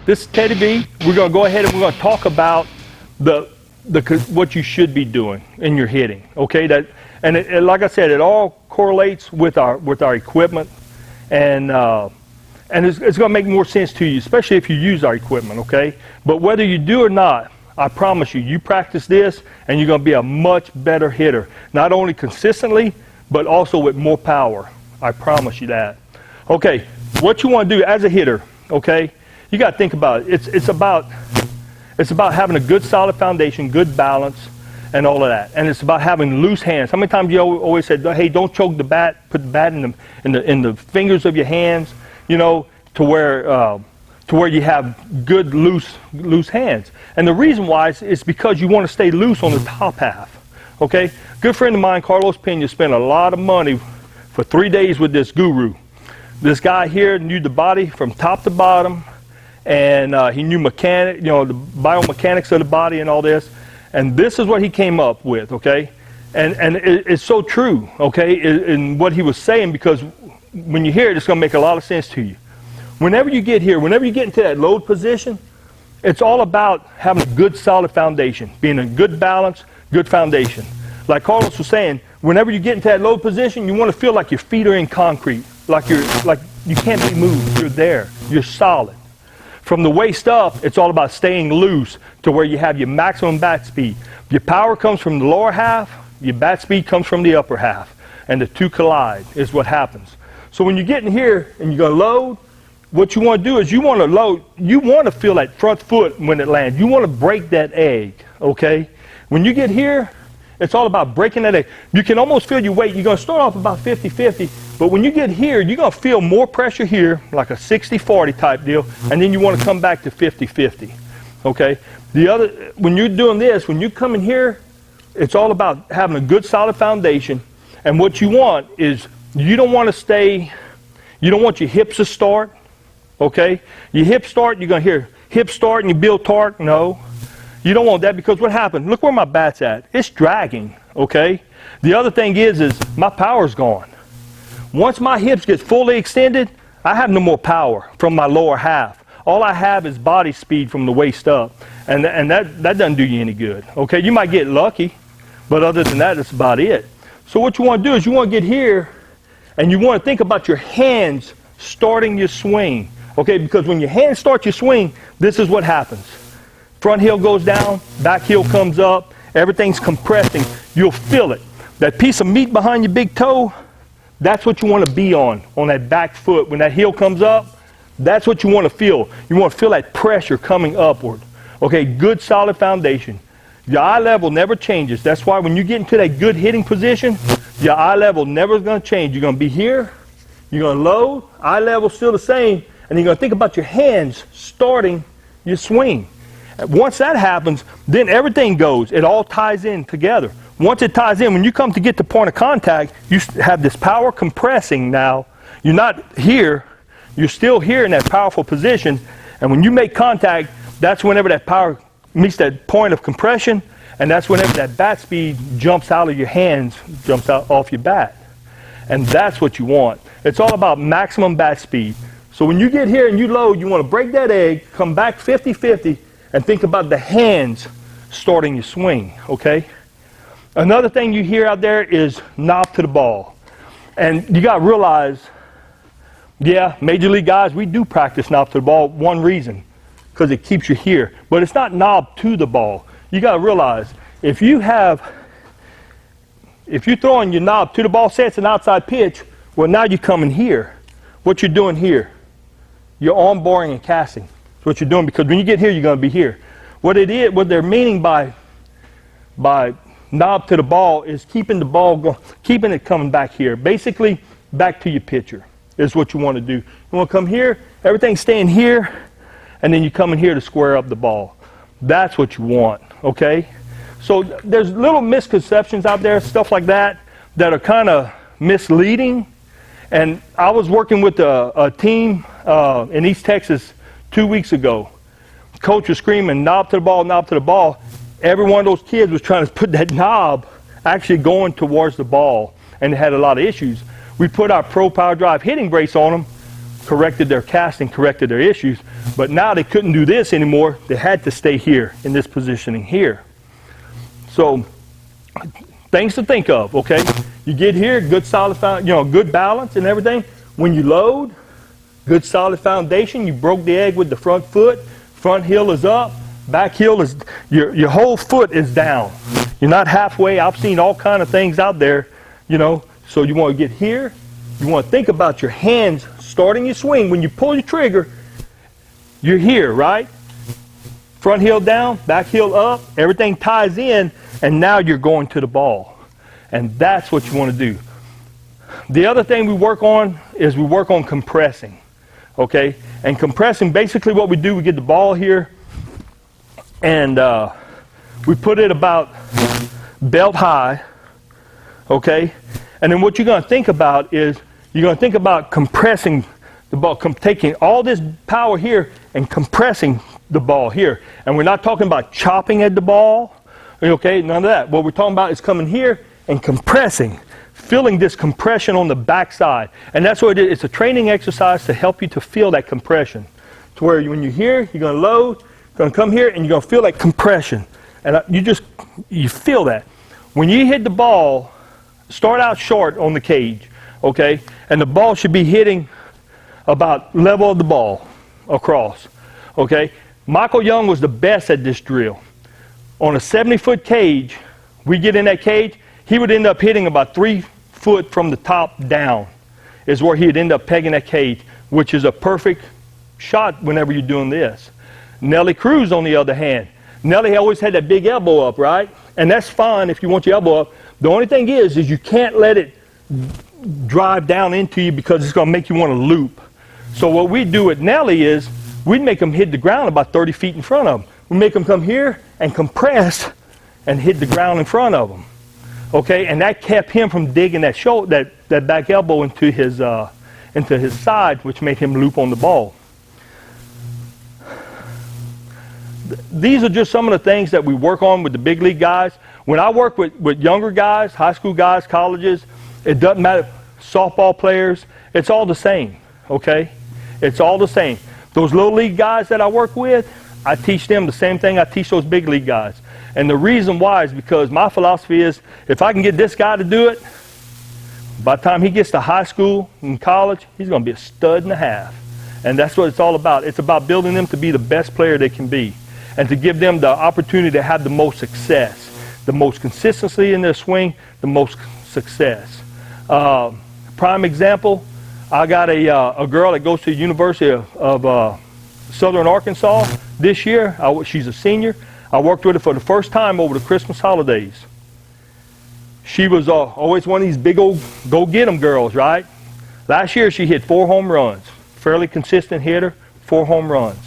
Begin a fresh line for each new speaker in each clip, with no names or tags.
This is Teddy B. We're going to go ahead and we're going to talk about what you should be doing in your hitting. Okay, like I said, it all correlates with our equipment, and it's going to make more sense to you, especially if you use our equipment. Okay, but whether you do or not, I promise you, you practice this, and you're going to be a much better hitter, not only consistently, but also with more power. I promise you that. Okay, what you want to do as a hitter, okay, you got to think about it. It's about having a good solid foundation, good balance, and all of that. And it's about having loose hands. How many times you always said, hey, don't choke the bat, put the bat in the fingers of your hands, you know, to where you have good loose hands. And the reason why is because you want to stay loose on the top half. Okay? Good friend of mine, Carlos Pena, spent a lot of money for 3 days with this guru. This guy here knew the body from top to bottom, and he knew the biomechanics of the body and all this. And this is what he came up with, okay? And it's so true, okay, in what he was saying, because when you hear it, it's going to make a lot of sense to you. Whenever you get here, whenever you get into that load position, it's all about having a good solid foundation, being a good balance, good foundation. Like Carlos was saying, whenever you get into that load position, you want to feel like your feet are in concrete, like you can't be moved. You're there. You're solid. From the waist up, it's all about staying loose to where you have your maximum bat speed. Your power comes from the lower half, your bat speed comes from the upper half, and the two collide is what happens. So when you get in here and you're going to load, what you want to do is you want to load, you want to feel that front foot when it lands. You want to break that egg, okay? When you get here, it's all about breaking that egg. You can almost feel your weight. You're going to start off about 50-50, but when you get here, you're going to feel more pressure here, like a 60-40 type deal, and then you want to come back to 50-50, okay? When you're doing this, when you come in here, it's all about having a good solid foundation, and what you want is you don't want your hips to start, okay? Your hips start, you're going to hear hip start and you build torque. No. You don't want that, because what happened? Look where my bat's at. It's dragging, okay? The other thing is my power's gone. Once my hips get fully extended, I have no more power from my lower half. All I have is body speed from the waist up, and that doesn't do you any good, okay? You might get lucky, but other than that, that's about it. So what you want to do is you want to get here, and you want to think about your hands starting your swing, okay? Because when your hands start your swing, this is what happens. Front heel goes down, back heel comes up, everything's compressing. You'll feel it. That piece of meat behind your big toe, that's what you want to be on that back foot. When that heel comes up, that's what you want to feel. You want to feel that pressure coming upward. Okay, good solid foundation. Your eye level never changes. That's why when you get into that good hitting position, your eye level never is going to change. You're going to be here, you're going to load, eye level still the same, and you're going to think about your hands starting your swing. Once that happens, then everything goes. It all ties in together. Once it ties in, when you come to get the point of contact, you have this power compressing now. You're not here. You're still here in that powerful position. And when you make contact, that's whenever that power meets that point of compression, and that's whenever that bat speed jumps out of your hands, jumps out off your bat. And that's what you want. It's all about maximum bat speed. So when you get here and you load, you want to break that egg, come back 50-50, and think about the hands starting your swing, okay? Another thing you hear out there is knob to the ball. And you got to realize, yeah, Major League guys, we do practice knob to the ball, one reason, because it keeps you here. But it's not knob to the ball. You got to realize, if you're throwing your knob to the ball, say it's an outside pitch, well, now you're coming here. What you're doing here, you're arm boring and casting. What you're doing, because when you get here, you're going to be here. What they're meaning by knob to the ball is keeping the ball going, keeping it coming back here. Basically, back to your pitcher is what you want to do. You want to come here, everything's staying here, and then you come in here to square up the ball. That's what you want, okay? So there's little misconceptions out there, stuff like that are kind of misleading. And I was working with a team in East Texas 2 weeks ago. Coach was screaming, knob to the ball, knob to the ball. Every one of those kids was trying to put that knob actually going towards the ball, and it had a lot of issues. We put our Pro Power Drive hitting brace on them. corrected their casting, corrected their issues. But now they couldn't do this anymore. They had to stay here in this positioning here. So things to think of, okay? You get here, good solid, good balance and everything. When you load, good solid foundation. You broke the egg with the front foot. Front heel is up. Back heel is, your whole foot is down. You're not halfway. I've seen all kind of things out there, So you want to get here. You want to think about your hands starting your swing. When you pull your trigger, you're here, right? Front heel down, back heel up. Everything ties in, and now you're going to the ball. And that's what you want to do. The other thing we work on is we work on compressing. Okay? And compressing, basically what we do, we get the ball here, and we put it about belt high, okay? And then what you're going to think about is you're going to think about compressing the ball, taking all this power here and compressing the ball here. And we're not talking about chopping at the ball, okay? None of that. What we're talking about is coming here and compressing, feeling this compression on the backside. And that's what it is. It's a training exercise to help you to feel that compression. To where when you're here, you're going to load, you're going to come here, and you're going to feel that compression. And you feel that. When you hit the ball, start out short on the cage, okay? And the ball should be hitting about level of the ball across, okay? Michael Young was the best at this drill. On a 70-foot cage, we get in that cage, he would end up hitting about 3 foot from the top down is where he'd end up pegging that cage, which is a perfect shot whenever you're doing this. Nellie Cruz, on the other hand, Nellie always had that big elbow up, right? And that's fine if you want your elbow up. The only thing is you can't let it drive down into you because it's going to make you want to loop. So what we do with Nellie is we'd make them hit the ground about 30 feet in front of them. We make them come here and compress and hit the ground in front of them. Okay, and that kept him from digging that shoulder, that back elbow into his side, which made him loop on the ball. These are just some of the things that we work on with the big league guys. When I work with younger guys, high school guys, colleges, it doesn't matter, softball players, it's all the same, okay? It's all the same. Those little league guys that I work with, I teach them the same thing I teach those big league guys. And the reason why is because my philosophy is if I can get this guy to do it, by the time he gets to high school and college, he's going to be a stud and a half. And that's what it's all about. It's about building them to be the best player they can be and to give them the opportunity to have the most success, the most consistency in their swing, the most success. Prime example, I got a girl that goes to the University of Southern Arkansas this year. She's a senior. I worked with her for the first time over the Christmas holidays. She was always one of these big old go-get-em girls, right? Last year she hit 4 home runs. Fairly consistent hitter, 4 home runs.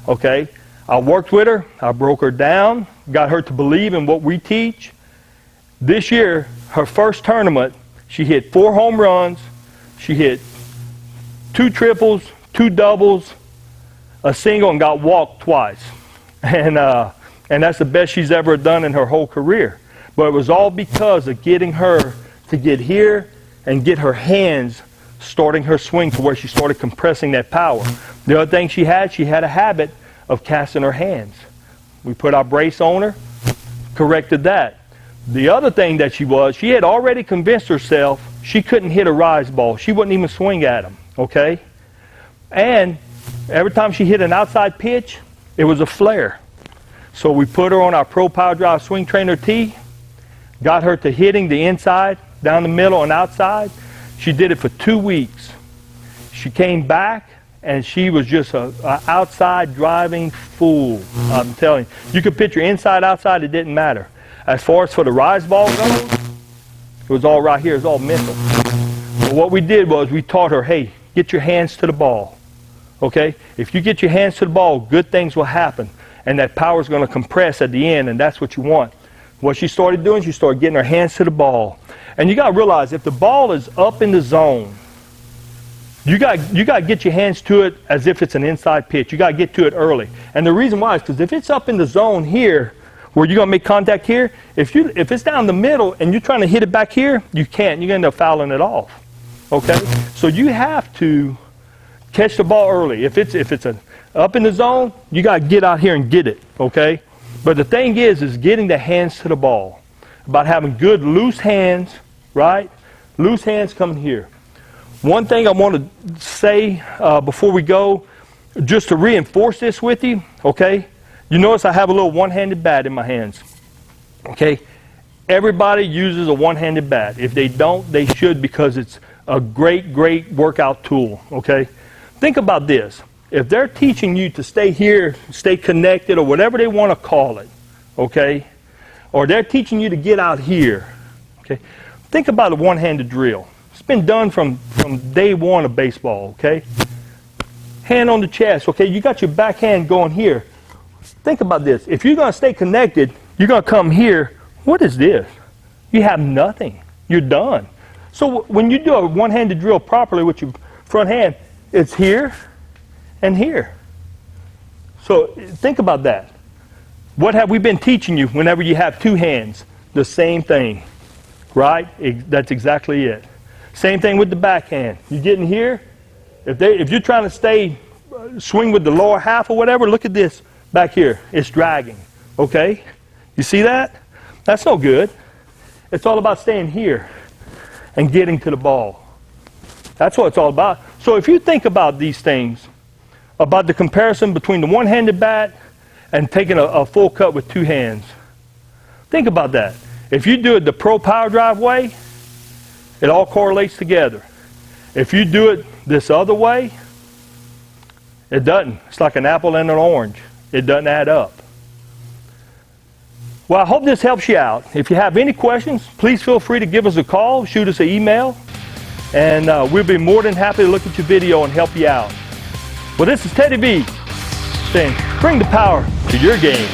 Okay? I worked with her. I broke her down, got her to believe in what we teach. This year, her first tournament, she hit 4 home runs. She hit 2 triples, 2 doubles, a single, and got walked twice. And that's the best she's ever done in her whole career. But it was all because of getting her to get here and get her hands starting her swing to where she started compressing that power. The other thing she had a habit of casting her hands. We put our brace on her, corrected that. The other thing that she had already convinced herself she couldn't hit a rise ball. She wouldn't even swing at them, okay? And every time she hit an outside pitch, it was a flare. So we put her on our Pro Power Drive Swing Trainer tee, got her to hitting the inside, down the middle, and outside. She did it for 2 weeks. She came back, and she was just an outside driving fool, I'm telling you. You could picture inside, outside, it didn't matter. As far as for the rise ball goes, it was all right here. It was all mental. But what we did was we taught her, hey, get your hands to the ball. Okay? If you get your hands to the ball, good things will happen. And that power is going to compress at the end, and that's what you want. What she started doing, she started getting her hands to the ball. And you got to realize, if the ball is up in the zone, you got to get your hands to it as if it's an inside pitch. You got to get to it early. And the reason why is because if it's up in the zone here, where you're going to make contact here, if it's down the middle and you're trying to hit it back here, you can't. You're going to end up fouling it off. Okay? So you have to catch the ball early. If it's up in the zone, you got to get out here and get it, okay? But the thing is getting the hands to the ball. About having good loose hands, right? Loose hands coming here. One thing I want to say before we go, just to reinforce this with you, okay? You notice I have a little one-handed bat in my hands, okay? Everybody uses a one-handed bat. If they don't, they should, because it's a great, great workout tool, okay? Think about this. If they're teaching you to stay here, stay connected, or whatever they want to call it, okay? Or they're teaching you to get out here, okay? Think about a one-handed drill. It's been done from day one of baseball, okay? Hand on the chest, okay? You got your backhand going here. Think about this. If you're going to stay connected, you're going to come here. What is this? You have nothing. You're done. So when you do a one-handed drill properly with your front hand, it's here and here. So think about that. What have we been teaching you whenever you have two hands? The same thing, right? That's exactly it. Same thing with the backhand. You get in here. If you're trying to swing with the lower half or whatever, look at this back here. It's dragging, okay? You see that? That's no good. It's all about staying here and getting to the ball. That's what it's all about. So if you think about these things, about the comparison between the one-handed bat and taking a full cut with two hands, think about that. If you do it the pro power drive way, it all correlates together. If you do it this other way, it doesn't. It's like an apple and an orange. It doesn't add up. Well, I hope this helps you out. If you have any questions, please feel free to give us a call, shoot us an email, and we'll be more than happy to look at your video and help you out. Well, this is Teddy B saying, bring the power to your game.